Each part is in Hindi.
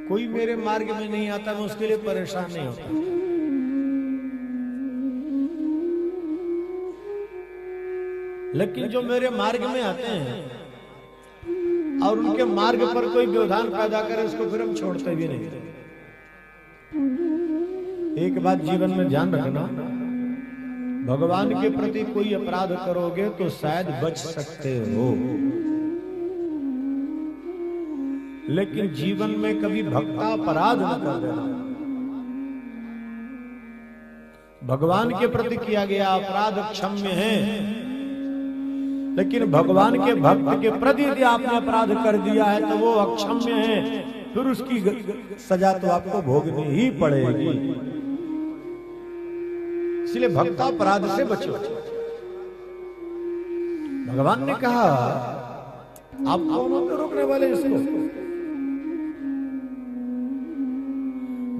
कोई मेरे मार्ग में नहीं आता, मैं उसके लिए परेशान नहीं होता। लेकिन जो मेरे मार्ग में आते हैं और उनके मार्ग पर कोई व्यवधान पैदा करे, उसको फिर हम छोड़ते भी नहीं। एक बात जीवन में ध्यान रखना, भगवान के प्रति कोई अपराध करोगे तो शायद बच सकते हो, लेकिन जीवन में कभी भक्ता अपराध न कर देना। भगवान के प्रति किया गया अपराध क्षम्य है, लेकिन भगवान के भक्त के प्रति यदि आपने अपराध कर दिया है तो वो अक्षम्य है, फिर उसकी सजा तो आपको भोगनी ही पड़ेगी। इसलिए भक्ता अपराध से बचो। भगवान ने कहा आप कौन होते रोकने वाले इसको?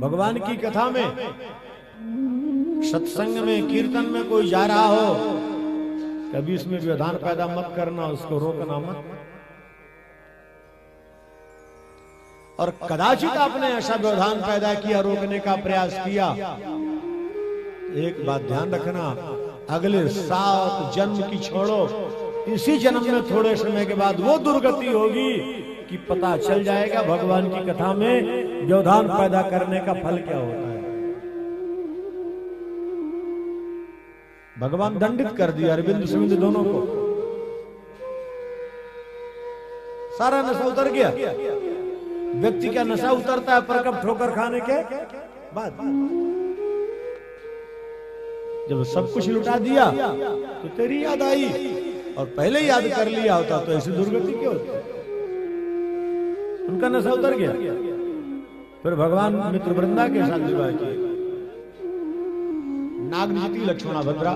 भगवान की कथा में, सत्संग में, कीर्तन में कोई जा रहा हो, कभी इसमें व्यवधान पैदा मत करना, उसको रोकना मत। और कदाचित आपने ऐसा व्यवधान पैदा किया, रोकने का प्रयास किया, एक बात ध्यान रखना, अगले 7 जन्म की छोड़ो, इसी जन्म में थोड़े समय के बाद वो दुर्गति होगी कि पता चल जाएगा भगवान की कथा में व्यवधान पैदा करने का फल क्या होता है। भगवान दंडित कर दिया अरविंद सुविंद दोनों को, सारा नशा उतर गया। व्यक्ति का नशा उतरता है पर कब? ठोकर खाने के बाद। जब सब कुछ लुटा दिया तो तेरी याद आई, और पहले याद कर लिया होता तो ऐसी दुर्गति क्यों होती? उनका नशा उतर गया। फिर भगवान मित्र वृंदा के साथ विवाह किए। नागनीति लक्ष्मणा भद्रा,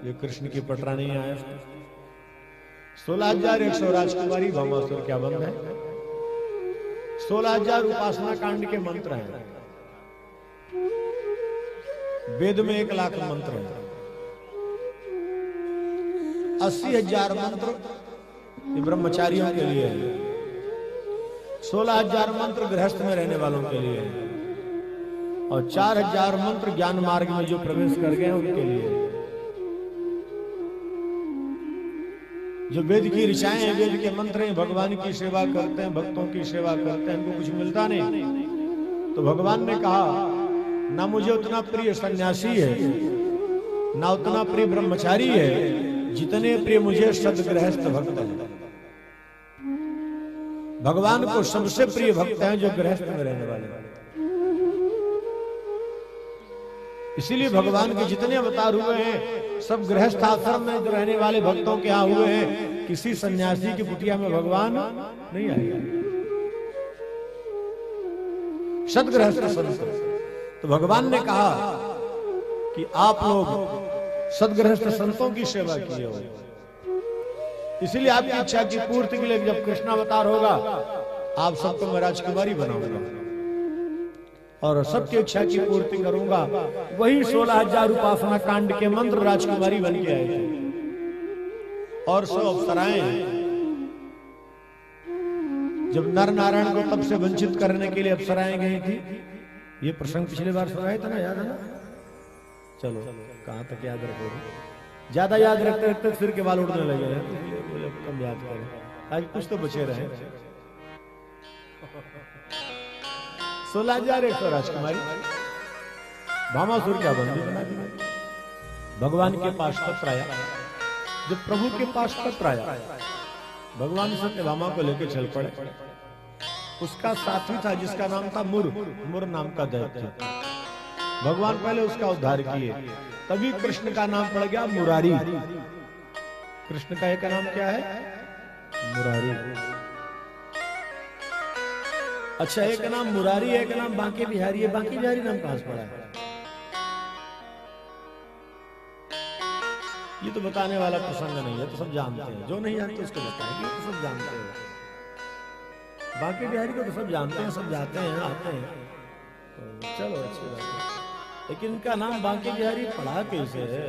ये कृष्ण की पटरानी है। 16,100 राजकुमारी भामासुर क्या बंद है। 16,000 उपासना कांड के मंत्र हैं। वेद में 1 लाख मंत्र हैं। 80,000 मंत्र ब्रह्मचारियों के लिए है। 16,000 मंत्र गृहस्थ में रहने वालों के लिए है, और 4,000 मंत्र ज्ञान मार्ग में जो प्रवेश कर गए उनके लिए। जो वेद की ऋचाएं हैं, वेद के मंत्र हैं, भगवान की सेवा करते हैं, भक्तों की सेवा करते हैं, उनको कुछ मिलता नहीं। तो भगवान ने कहा ना मुझे उतना प्रिय सन्यासी है, ना उतना प्रिय ब्रह्मचारी है, जितने प्रिय मुझे सदगृहस्थ भक्त हैं। भगवान को सबसे प्रिय भक्त हैं जो गृहस्थ में रहने वाले हैं। इसीलिए भगवान के जितने अवतार हुए हैं सब गृहस्थ आश्रम में जो रहने वाले भक्तों के यहाँ हुए हैं। किसी सन्यासी की कुटिया में भगवान नहीं आएगा। सदगृहस्थ संत। तो भगवान ने कहा कि आप लोग सदगृहस्थ संतों की सेवा किए हो, इसलिए आपकी इच्छा की पूर्ति के लिए जब कृष्णावतार होगा आप सबको मैं राजकुमारी बनाऊंगा और सबकी इच्छा की पूर्ति करूंगा। वही 16,000 उपासना कांड के मंत्र राजकुमारी बन के आए थे। और 100 अप्सराएं जब नर नारायण को तब से वंचित करने के लिए अप्सराएं गई थी। ये प्रसंग पिछले बार सुनाया था ना, याद है ना? चलो कहां तक याद रखोगे? ज्यादा याद रखते रखते सिर के बाल उड़ने लगे हैं, तो कम याद करें ताकि कुछ तो बचे रहे। 16,100 राजकुमारी भामासुर क्या बंदी बना दी। भगवान के पास पत्र आया। जब प्रभु के पास पत्र आया, भगवान सत्यभामा को लेकर चल पड़े। उसका साथी था जिसका नाम था मुर नाम का दैत्य। भगवान पहले उसका उद्धार किए, तभी कृष्ण का नाम पड़ गया मुरारी। कृष्ण का एक नाम क्या है? मुरारी। अच्छा, एक नाम मुरारी है, एक नाम बांके बिहारी है। बांके बिहारी नाम कहां से पड़ा है? ये तो बताने वाला प्रसंग नहीं है, तो सब जानते हैं। जो नहीं जानते उसको बताएंगे, तो सब जानते हैं। बांके बिहारी को तो सब जानते हैं, सब जाते हैं आते हैं, तो चलो अच्छी बात है। लेकिन इनका नाम बांके बिहारी पढ़ा कैसे है?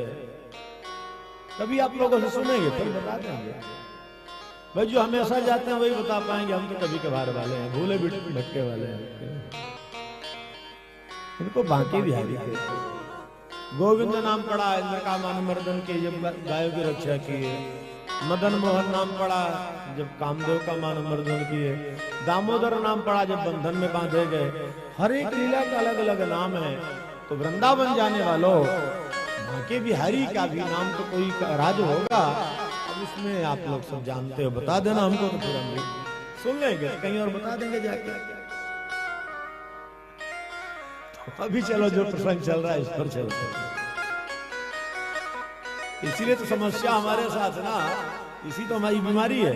कभी आप लोगों से सुनेंगे फिर बता देंगे। भाई जो हमेशा जाते हैं वही बता पाएंगे, हम तो कभी कभार वाले हैं, भूले भटके वाले हैं। इनको बांके बिहारी के गोविंद नाम पड़ा इंद्र का मान मर्दन के, जब गायों की रक्षा किए। मदन मोहन नाम पड़ा जब कामदेव का मान मर्दन किए। दामोदर नाम पड़ा जब बंधन में बांधे गए। हर एक लीला का अलग अलग नाम है। तो वृंदावन जाने वालों, बांके बिहारी का भी नाम तो कोई राज होगा। अब इसमें आप लोग सब जानते हो, बता देना हमको तो फिर हम भी सुन लेंगे, कहीं और बता देंगे जाके। तो अभी चलो जो प्रसंग चल रहा है इस पर चलते हैं। इसीलिए तो समस्या हमारे साथ ना, इसी तो हमारी बीमारी है।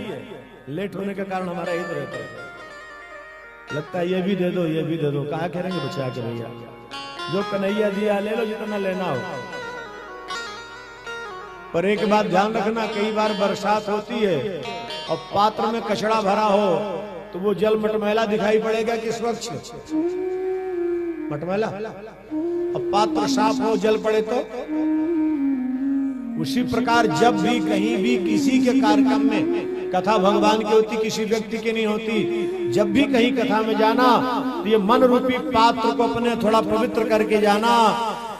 लेट होने के कारण हमारा हित रहता है, लगता है ये भी दे दो ये भी दे दो, कहा करेंगे बचा के भैया, जो कन्हैया दिया ले लो जितना लेना हो। पर एक बात ध्यान रखना, कई बार बरसात होती है और पात्र में कचड़ा भरा हो तो वो जल मटमैला दिखाई पड़ेगा कि स्वच्छ मटमैला, और पात्र साफ हो जल पड़े तो। उसी प्रकार जब भी कहीं भी किसी के कार्यक्रम में कथा भगवान की होती, किसी व्यक्ति की नहीं होती, जब भी कहीं कथा में जाना तो ये मन रूपी पात्र को अपने थोड़ा पवित्र करके जाना,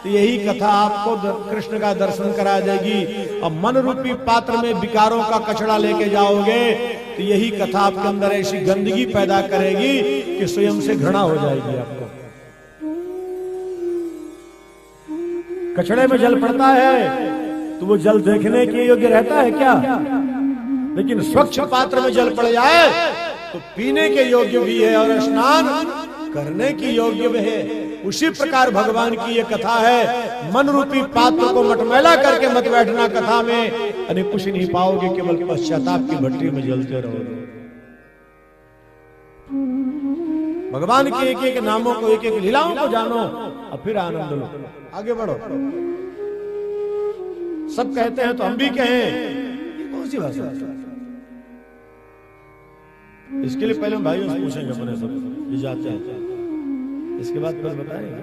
तो यही कथा आपको कृष्ण का दर्शन करा देगी। और मन रूपी पात्र में विकारों का कचड़ा लेके जाओगे तो यही कथा आपके अंदर ऐसी गंदगी पैदा करेगी कि स्वयं से घृणा हो जाएगी आपको। कचड़े में जल पड़ता है तो वो जल देखने के योग्य रहता है क्या? लेकिन स्वच्छ पात्र में जल पड़ जाए तो पीने के योग्य भी है और स्नान करने की योग्य भी है। उसी प्रकार भगवान की ये कथा है। मन रूपी पात्र को मटमैला करके मत बैठना कथा में, यानी कुछ नहीं पाओगे, केवल पश्चाताप की भट्टी में जलते रहोगे। भगवान के एक एक नामों को, एक एक लीलाओं को जानो और फिर आनंद लो, आगे बढ़ो। सब कहते हैं तो हम भी कहें, ये कौन सी भाषा है? इसके लिए पहले हम भाइयों से पूछेंगे अपने सब ये जाते हैं, इसके बाद बस बताएंगे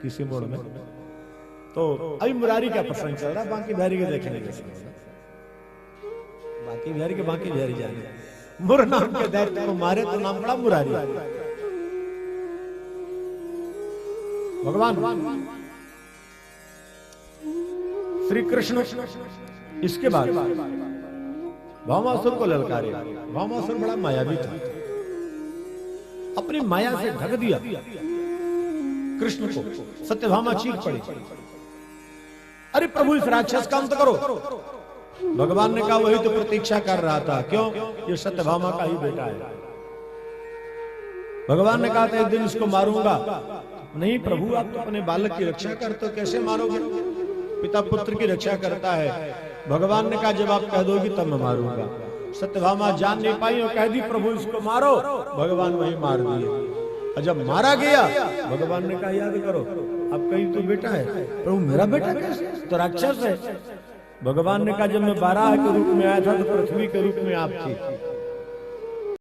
किसी मोड़ में। तो अभी मुरारी का प्रसंग चल रहा है, बांके बिहारी के देखेंगे। बांके बिहारी के बांके बिहारी जाने, मुर नाम के दैत्य को मारे तो नाम पड़ा मुरारी। भगवान श्री कृष्ण इसके बाद भामासुर को ललकारे। भामासुर बड़ा मायावी था, अपनी माया से ढक दिया कृष्ण को। सत्यभामा चीख पड़ी, अरे प्रभु इस राक्षस का अंत करो। भगवान ने कहा वही तो प्रतीक्षा कर रहा था, क्यों? ये सत्यभामा का ही बेटा है। भगवान ने कहा था एक दिन इसको मारूंगा। नहीं प्रभु, आप तो अपने बालक की रक्षा करते हो, कैसे मारोगे? पिता पुत्र की रक्षा करता है। भगवान ने कहा जब आप कह दोगी तब मैं मारूंगा। सत्यभामा जान नहीं पाई और कह दी प्रभु इसको मारो। भगवान वही मार दिए। और जब मारा गया भगवान ने कहा याद करो, अब कहीं तो बेटा है। प्रभु मेरा बेटा कैसे? तो राक्षस है। भगवान ने कहा जब मैं बारह के रूप में आया था तो पृथ्वी के रूप में आप थी,